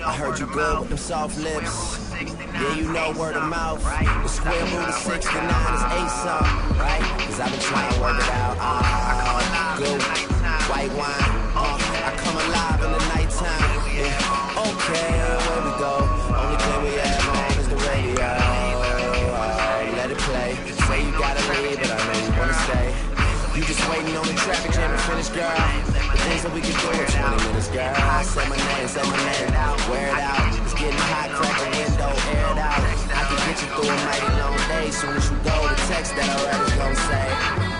I heard you good with them soft lips. Yeah, you know word of mouth. The square root of 69 is 8-something, right? Cause I've been trying to work it out. Good white wine. I come alive in the nighttime. Yeah. Okay, where we go? Only thing we have on is the radio. Let it play. Say you gotta leave, but I know you wanna stay. You just waiting on the traffic jam to finish, girl. The things that we can do in 20 minutes, girl. Say my name, wear it out. It's getting hot, crack a window, air it out. I can get you through a mighty long day. Soon as you go, the text that I write is gonna say